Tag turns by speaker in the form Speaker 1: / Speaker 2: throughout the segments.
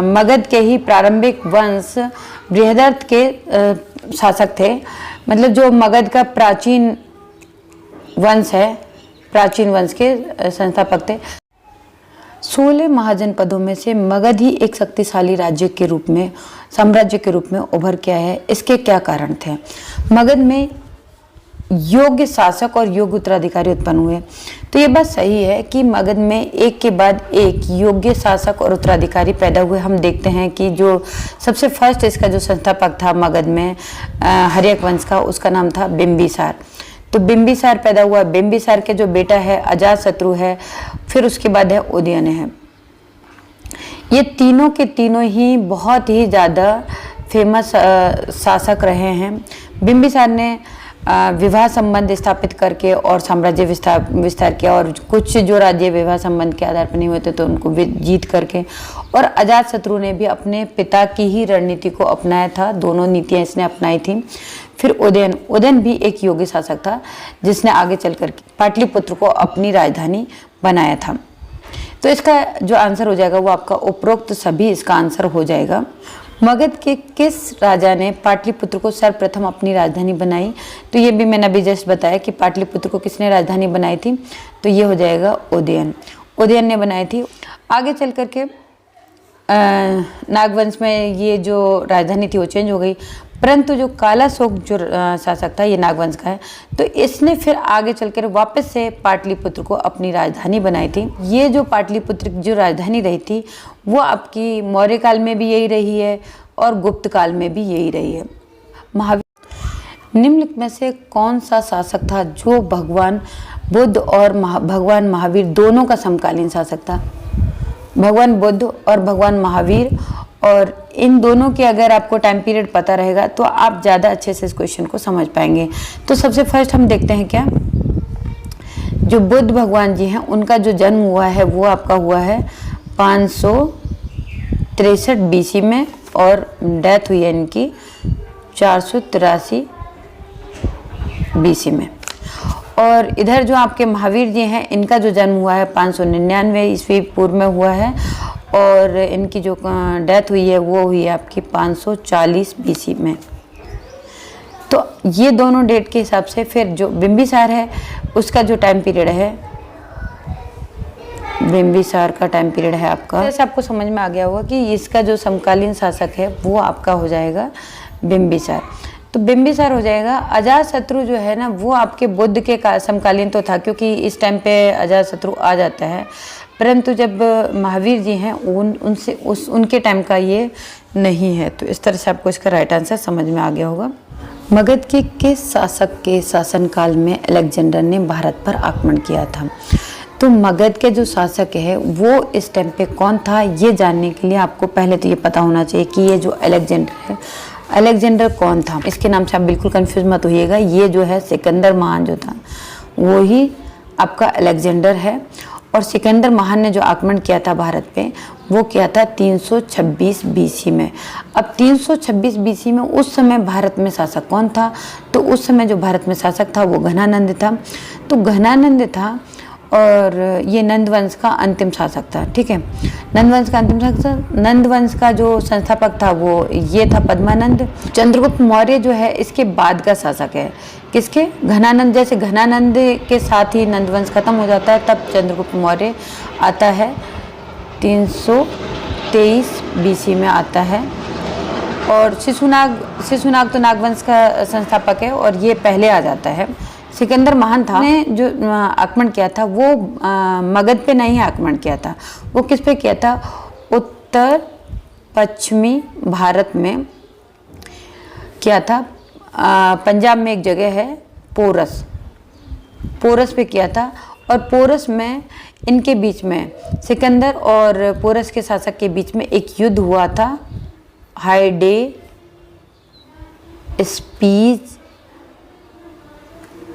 Speaker 1: मगध के ही प्रारंभिक वंश बृहदर्थ के शासक थे। मतलब जो मगध का प्राचीन वंश है, प्राचीन वंश के संस्थापक थे। 16 महाजनपदों में से मगध ही एक शक्तिशाली राज्य के रूप में, साम्राज्य के रूप में उभर के आया है। इसके क्या कारण थे? मगध में योग्य शासक और योग्य उत्तराधिकारी उत्पन्न हुए। तो ये बात सही है कि मगध में एक के बाद एक योग्य शासक और उत्तराधिकारी पैदा हुए। हम देखते हैं कि जो सबसे फर्स्ट इसका जो संस्थापक था मगध में हर्यक वंश का, उसका नाम था बिंबिसार। तो बिंबिसार पैदा हुआ। बिंबिसार के जो बेटा है अजातशत्रु है, फिर उसके बाद है उदयन है। ये तीनों के तीनों ही बहुत ही ज़्यादा फेमस शासक रहे हैं। बिंबिसार ने विवाह संबंध स्थापित करके और साम्राज्य विस्तार किया, और कुछ जो राज्य विवाह संबंध के आधार पर नहीं हुए थे तो उनको जीत करके। और अजातशत्रु ने भी अपने पिता की ही रणनीति को अपनाया था, दोनों नीतियां इसने अपनाई थी। फिर उदयन भी एक योग्य शासक था जिसने आगे चलकर पाटलिपुत्र को अपनी राजधानी बनाया था। तो इसका जो आंसर हो जाएगा वो आपका उपरोक्त सभी इसका आंसर हो जाएगा। मगध के किस राजा ने पाटलिपुत्र को सर्वप्रथम अपनी राजधानी बनाई? तो ये भी मैंने अभी जस्ट बताया कि पाटलिपुत्र को किसने राजधानी बनाई थी, तो ये हो जाएगा उदयन ने बनाई थी। आगे चल करके नागवंश में ये जो राजधानी थी वो चेंज हो गई, परंतु जो कालाशोक जो शासक था ये नागवंश का है, तो इसने फिर आगे चलकर वापस से पाटलिपुत्र को अपनी राजधानी बनाई थी। ये जो पाटलिपुत्र की जो राजधानी रही थी वो आपकी मौर्य काल में भी यही रही है और गुप्त काल में भी यही रही है। निम्नलिखित में से कौन सा शासक था जो भगवान बुद्ध और भगवान महावीर दोनों का समकालीन शासक था? भगवान बुद्ध और भगवान महावीर, और इन दोनों के अगर आपको टाइम पीरियड पता रहेगा तो आप ज़्यादा अच्छे से इस क्वेश्चन को समझ पाएंगे। तो सबसे फर्स्ट हम देखते हैं क्या, जो बुद्ध भगवान जी हैं उनका जो जन्म हुआ है वो आपका हुआ है 563 BC में, और डेथ हुई है इनकी 483 BC में। और इधर जो आपके महावीर जी हैं इनका जो जन्म हुआ है 599 ईस्वी पूर्व में हुआ है, और इनकी जो डेथ हुई है वो हुई है आपकी 540 BC में। तो ये दोनों डेट के हिसाब से फिर जो बिंबिसार है उसका जो टाइम पीरियड है, बिंबिसार का टाइम पीरियड है आपका, जैसे आपको समझ में आ गया होगा कि इसका जो समकालीन शासक है वो आपका हो जाएगा बिंबिसार। तो बिंबिसार हो जाएगा। अजातशत्रु जो है ना वो आपके बुद्ध के समकालीन तो था, क्योंकि इस टाइम पे अजातशत्रु आ जाता है, परंतु जब महावीर जी हैं उनके टाइम का ये नहीं है। तो इस तरह से आपको इसका राइट आंसर समझ में आ गया होगा। मगध के किस शासक के शासनकाल में अलेक्जेंडर ने भारत पर आक्रमण किया था? तो मगध के जो शासक है वो इस टाइम पे कौन था, ये जानने के लिए आपको पहले तो ये पता होना चाहिए कि ये जो अलेक्जेंडर है, अलेक्जेंडर कौन था। इसके नाम से आप बिल्कुल कंफ्यूज मत होइएगा। ये जो है सिकंदर महान जो था वो ही आपका अलेक्जेंडर है। और सिकंदर महान ने जो आक्रमण किया था भारत पे वो किया था 326 BC में। अब 326 BC में उस समय भारत में शासक कौन था? तो उस समय जो भारत में शासक था वो घनानंद था। तो घनानंद था और ये नंदवंश का अंतिम शासक था। ठीक है, नंदवंश का अंतिम शासक। नंदवंश का जो संस्थापक था वो ये था पद्मानंद। चंद्रगुप्त मौर्य जो है इसके बाद का शासक है। किसके? घनानंद। जैसे घनानंद के साथ ही नंदवंश खत्म हो जाता है, तब चंद्रगुप्त मौर्य आता है 323 BC में आता है। और शिशुनाग तो नागवंश का संस्थापक है और ये पहले आ जाता है। सिकंदर महान था ने जो आक्रमण किया था वो मगध पे नहीं आक्रमण किया था, वो किस पे किया था? उत्तर पश्चिमी भारत में किया था। पंजाब में एक जगह है पोरस पे किया था। और पोरस में इनके बीच में सिकंदर और पोरस के शासक के बीच में एक युद्ध हुआ था, हाइडेस्पीज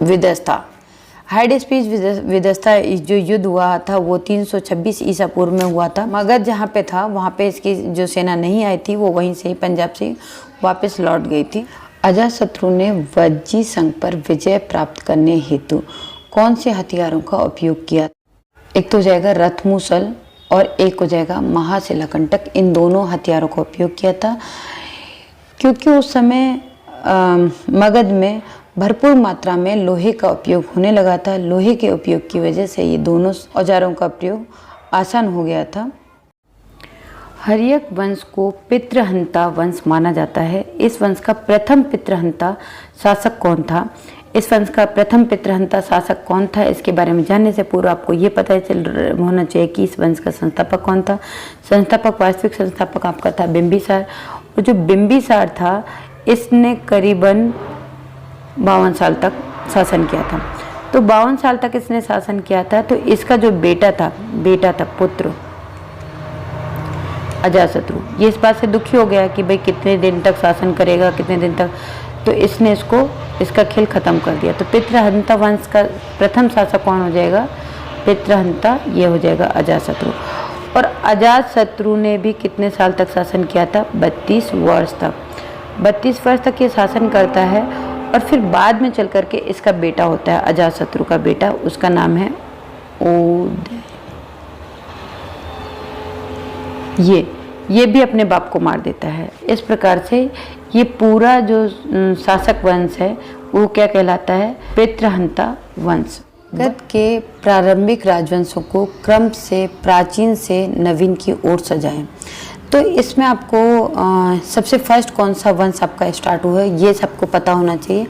Speaker 1: विदस्ता जो युद्ध हुआ था वो 326 ईसा पूर्व में हुआ था। मगध जहाँ पे था वहाँ पे इसकी जो सेना नहीं आई थी वो वहीं से ही पंजाब से वापस लौट गई थी। अजातशत्रु ने वज्जी संघ पर विजय प्राप्त करने हेतु कौन से हथियारों का उपयोग किया? एक तो हो जाएगा रथमूसल, और एक हो जाएगा महाशिलाकंटक। इन दोनों हथियारों का उपयोग किया था क्योंकि उस समय मगध में भरपूर मात्रा में लोहे का उपयोग होने लगा था। लोहे के उपयोग की वजह से ये दोनों औजारों का प्रयोग आसान हो गया था। हर्यक वंश को पितृहंता वंश माना जाता है। इस वंश का प्रथम पितृहंता शासक कौन था? इस वंश का प्रथम पितृहंता शासक कौन था, इसके बारे में जानने से पूर्व आपको ये पता चल होना चाहिए कि इस वंश का संस्थापक कौन था। संस्थापक, वास्तविक संस्थापक आपका था बिंबिसार। और जो बिंबिसार था इसने करीबन 52 साल तक शासन किया था। तो 52 साल तक इसने शासन किया था। तो इसका जो बेटा था पुत्र अजातशत्रु, ये इस बात से दुखी हो गया कि भाई कितने दिन तक शासन करेगा, कितने दिन तक, तो इसने इसका खेल खत्म कर दिया। तो पितृहंता वंश का प्रथम शासक कौन हो जाएगा? पितृहंता, ये हो जाएगा अजातशत्रु। और अजातशत्रु ने भी कितने साल तक शासन किया था? 32 वर्ष तक। 32 वर्ष तक ये शासन करता है। और फिर बाद में चल करके इसका बेटा होता है, अजातशत्रु का बेटा, उसका नाम है उदय। ये भी अपने बाप को मार देता है। इस प्रकार से ये पूरा जो शासक वंश है वो क्या कहलाता है? पितृहंता वंश। मगध के प्रारंभिक राजवंशों को क्रम से प्राचीन से नवीन की ओर सजाएं। तो इसमें आपको सबसे फर्स्ट कौन सा वंश आपका स्टार्ट हुआ है ये सबको पता होना चाहिए।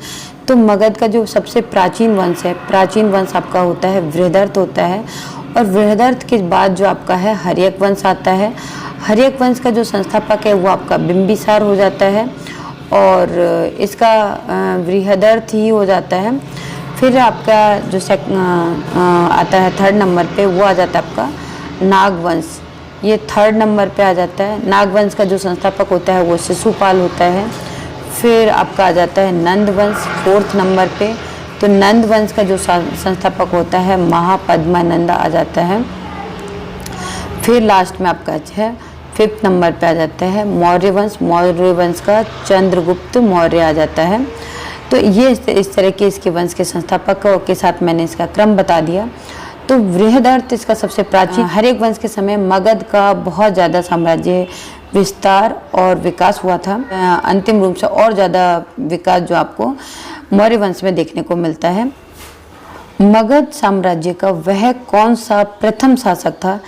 Speaker 1: तो मगध का जो सबसे प्राचीन वंश है, प्राचीन वंश आपका होता है बृहदर्थ होता है। और बृहदर्थ के बाद जो आपका है हर्यक वंश आता है। हर्यक वंश का जो संस्थापक है वो आपका बिंबिसार हो जाता है और इसका बृहदर्थ ही हो जाता है। फिर आपका जो आता है थर्ड नंबर पे वो आ जाता है आपका नागवंश, ये थर्ड नंबर पे आ जाता है। नागवंश का जो संस्थापक होता है वो शिशुपाल होता है। फिर आपका आ जाता है नंद वंश फोर्थ नंबर पे। तो नंद वंश का जो संस्थापक होता है महापद्मानंद आ जाता है। फिर लास्ट में आपका है फिफ्थ नंबर पे आ जाता है मौर्य वंश। मौर्य वंश का चंद्रगुप्त मौर्य आ जाता है। तो ये इस तरह के इसके वंश के संस्थापक के साथ मैंने इसका क्रम बता दिया। तो बृहदर्थ इसका सबसे प्राचीन। हर्यक वंश के समय मगध का बहुत ज़्यादा साम्राज्य विस्तार और विकास हुआ था। अंतिम रूप से और ज़्यादा विकास जो आपको मौर्य वंश में देखने को मिलता है। मगध साम्राज्य का वह कौन सा प्रथम शासक था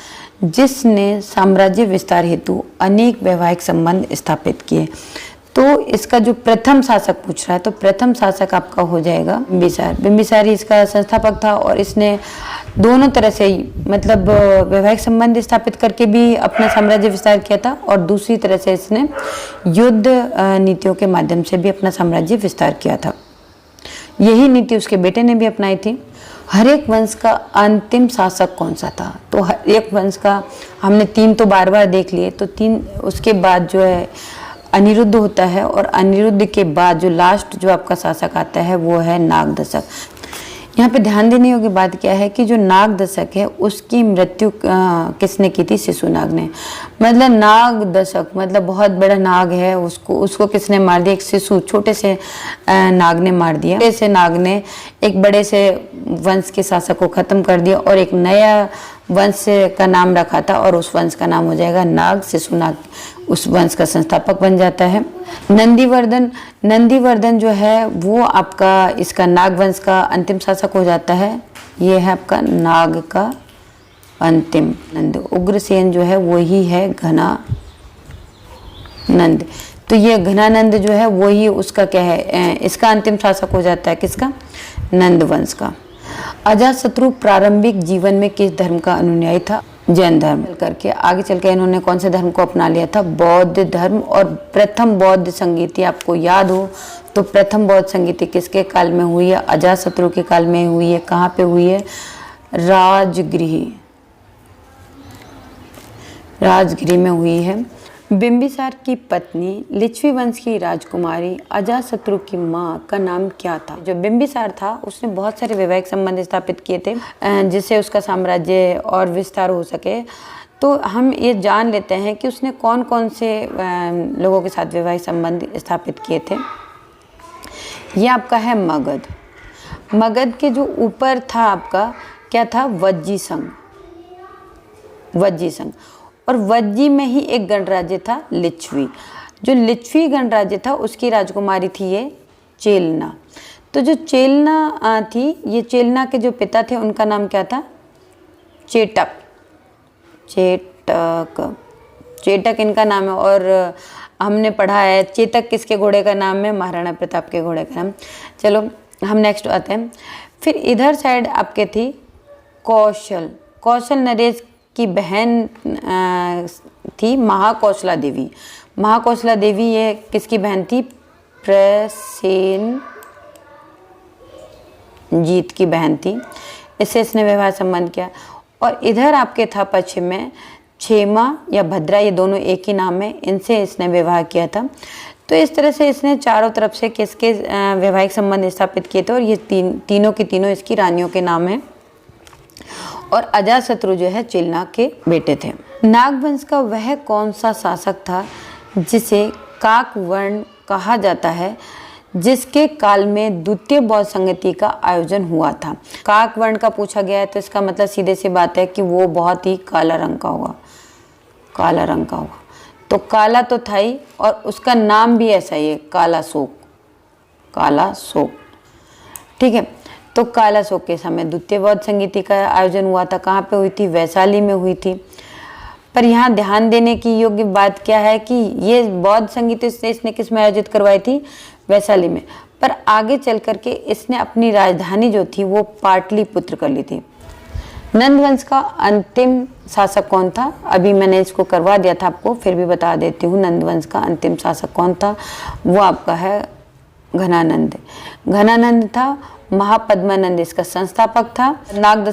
Speaker 1: जिसने साम्राज्य विस्तार हेतु अनेक वैवाहिक संबंध स्थापित किए? तो इसका जो प्रथम शासक पूछ रहा है तो प्रथम शासक आपका हो जाएगा बिंबिसार। बिंबिसार ही इसका संस्थापक था और इसने दोनों तरह से मतलब वैवाहिक संबंध स्थापित करके भी अपना साम्राज्य विस्तार किया था और दूसरी तरह से इसने युद्ध नीतियों के माध्यम से भी अपना साम्राज्य विस्तार किया था। यही नीति उसके बेटे ने भी अपनाई थी। हर्यक वंश का अंतिम शासक कौन सा था? तो हर्यक वंश का हमने 3 तो बार बार देख लिए। तो 3 उसके बाद जो है अनिरुद्ध होता है और अनिरुद्ध के बाद जो लास्ट जो आपका शासक आता है वो है नागदशक। यहाँ पे ध्यान देने योग्य बात क्या है कि जो नागदशक है उसकी मृत्यु किसने की थी? शिशुनाग ने। मतलब नागदशक मतलब बहुत बड़ा नाग है, उसको किसने मार दिया? एक शिशु छोटे से नाग ने मार दिया। छोटे से नाग ने एक बड़े से वंश के शासक को खत्म कर दिया और एक नया वंश का नाम रखा था और उस वंश का नाम हो जाएगा नाग। शिशुनाग उस वंश का संस्थापक बन जाता है। नंदीवर्धन जो है वो आपका इसका नाग वंश का अंतिम शासक हो जाता है। ये है आपका नाग का अंतिम नंद। उग्रसेन जो है वही है घनानंद। तो ये घनानंद जो है वही उसका क्या है? इसका अंतिम शासक हो जाता है किसका? नंद वंश का। अजातशत्रु प्रारंभिक जीवन में किस धर्म का अनुयायी था? जैन धर्म। करके आगे चल के इन्होंने कौन से धर्म को अपना लिया था? बौद्ध धर्म। और प्रथम बौद्ध संगीति आपको याद हो तो प्रथम बौद्ध संगीति किसके काल में हुई है? अजातशत्रु के काल में हुई है। कहाँ पे हुई है? राजगृह में हुई है। बिंबिसार की पत्नी लिच्छवी वंश की राजकुमारी अजातशत्रु की माँ का नाम क्या था? जो बिंबिसार था उसने बहुत सारे वैवाहिक संबंध स्थापित किए थे जिससे उसका साम्राज्य और विस्तार हो सके। तो हम ये जान लेते हैं कि उसने कौन कौन से लोगों के साथ वैवाहिक संबंध स्थापित किए थे। ये आपका है मगध। मगध के जो ऊपर था आपका क्या था? वज्जी संघ। वज्जी संघ। और वज्जी में ही एक गणराज्य था लिच्छवी। जो लिच्छवी गणराज्य था उसकी राजकुमारी थी ये चेलना। तो जो चेलना थी, ये चेलना के जो पिता थे उनका नाम क्या था? चेटक। चेटक, चेटक इनका नाम है। और हमने पढ़ा है चेतक किसके घोड़े का नाम है? महाराणा प्रताप के घोड़े का नाम। चलो हम नेक्स्ट आते हैं। फिर इधर साइड आपके थी कौशल। कौशल नरेश की बहन थी महाकौशला देवी। महाकौशला देवी ये किसकी बहन थी? प्रसेन जीत की बहन थी। इससे इसने विवाह संबंध किया। और इधर आपके था पश्चिम में क्षेमा या भद्रा, ये दोनों एक ही नाम है, इनसे इसने विवाह किया था। तो इस तरह से इसने चारों तरफ से किसके वैवाहिक संबंध स्थापित किए थे। और ये तीनों की तीनों इसकी रानियों के नाम हैं। और अजातशत्रु जो है चेलना के बेटे थे। नागवंश का वह कौन सा शासक था जिसे काकवर्ण कहा जाता है, जिसके काल में द्वितीय बौद्ध संगति का आयोजन हुआ था? काकवर्ण का पूछा गया है तो इसका मतलब सीधे सी बात है कि वो बहुत ही काला रंग का होगा। काला रंग का होगा। तो काला तो था ही, और उसका नाम भी ऐसा ही है, काला शोक। काला शोक, ठीक है। तो काला शोक के समय द्वितीय बौद्ध संगति का आयोजन हुआ था। कहाँ पे हुई थी? वैशाली में हुई थी। पर यहाँ ध्यान देने की योग्य बात क्या है कि ये बौद्ध संगीत से इसने किस में आयोजित करवाई थी? वैशाली में। पर आगे चल करके इसने अपनी राजधानी जो थी वो पाटलिपुत्र कर ली थी। नंदवंश का अंतिम शासक कौन था? अभी मैंने इसको करवा दिया था आपको, फिर भी बता देती हूँ। नंदवंश का अंतिम शासक कौन था? वो आपका है घनानंद। घनानंद था। महापद्मानंद इसका संस्थापक था। नागदशरथ